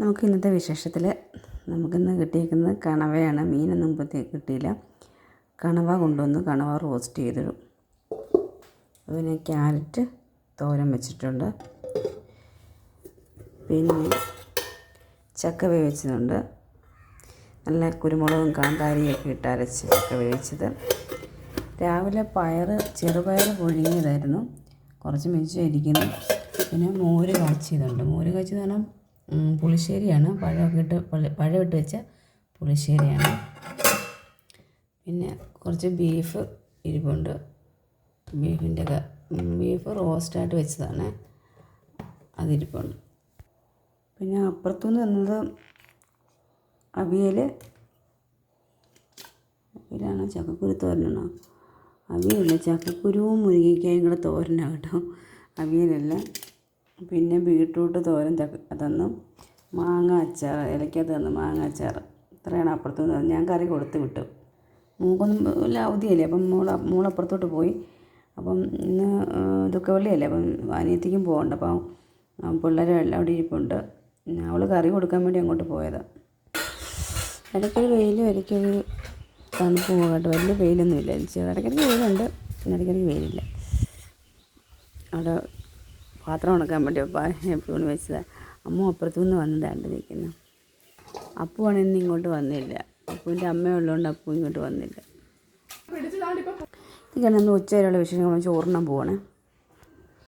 നമുക്ക് ഇന്നത്തെ വിശേഷത്തിൽ നമുക്കിന്ന് കിട്ടിയിരിക്കുന്നത് കണവയാണ്. മീനൊന്നും കിട്ടിയില്ല. കണവ കൊണ്ടുവന്ന് കണവ റോസ്റ്റ് ചെയ്തിടും. പിന്നെ ക്യാരറ്റ് തോരൻ വെച്ചിട്ടുണ്ട്. പിന്നെ ചക്ക വേവിച്ചതുണ്ട്. നല്ല കുരുമുളകും കാന്താരിയൊക്കെ ഇട്ട് അരച്ച് ചക്ക വേവിച്ചത്. രാവിലെ ചെറുപയർ പുഴുങ്ങിയതായിരുന്നു, കുറച്ച് മിച്ചമിരിക്കുന്നു. പിന്നെ മോര് കാച്ചിയതുണ്ട്. മോര് കാച്ചിയത് പറഞ്ഞാൽ പുളിശ്ശേരിയാണ്. പഴമിട്ട് വെച്ച പുളിശ്ശേരിയാണ്. പിന്നെ കുറച്ച് ബീഫ് ഇരിപ്പുണ്ട്. ബീഫ് റോസ്റ്റായിട്ട് വെച്ചതാണ്, അതിരിപ്പുണ്ട്. പിന്നെ അപ്പുറത്തുനിന്ന് തന്നത് അവിയലാണ്. ചക്കക്കുരു തോരനാണോ? അവിയല്ല, ചക്കക്കുരുവും മുരിങ്ങയ്ക്കായും കൂടെ തോരനാണ് കേട്ടോ, അവിയലല്ല. പിന്നെ ബീട്രൂട്ട് തോരൻ തന്നു. മാങ്ങ അച്ചാർ ഇലയ്ക്കകത്ത് തന്നു, മാങ്ങ അച്ചാർ. ഇത്രയാണ് അപ്പുറത്തുനിന്ന് തന്നത്. ഞാൻ കറി കൊടുത്ത് വിട്ടു. മൂക്കൊന്നും അവധിയല്ലേ, അപ്പം മോളപ്പുറത്തോട്ട് പോയി. അപ്പം ഇന്ന് ദുഃഖവെള്ളിയല്ലേ, അപ്പം അനിയത്തിക്കും പോകണ്ട. അപ്പം പിള്ളേരെല്ലാം അവിടെ ഇരിപ്പുണ്ട്. അവൾ കറി കൊടുക്കാൻ വേണ്ടി അങ്ങോട്ട് പോയതാണ്. ഇടയ്ക്കൊരു വെയിലും ഇടയ്ക്കൊരു തണുപ്പ് പോകട്ടെ. വലിയ വെയിലൊന്നുമില്ല. ഇടയ്ക്കിടയ്ക്ക് വെയിലുണ്ട്, പിന്നെ ഇടയ്ക്കിടയ്ക്ക് വെയിലില്ല. അവിടെ പാത്രം ഉണക്കാൻ വേണ്ടി എപ്പോഴും വെച്ചതാണ്. അമ്മ അപ്പുറത്തുനിന്ന് വന്നതാണ്ട് നിൽക്കുന്നത്. അപ്പുവാണ് ഇന്ന് ഇങ്ങോട്ട് വന്നില്ല. അപ്പുവിൻ്റെ അമ്മയുള്ളതുകൊണ്ട് അപ്പു ഇങ്ങോട്ട് വന്നില്ല. ഇതൊക്കെയാണ് നമ്മൾ ഉച്ചവരെയുള്ള വിശേഷങ്ങൾ. ചോറിനാൻ പോവാണ്.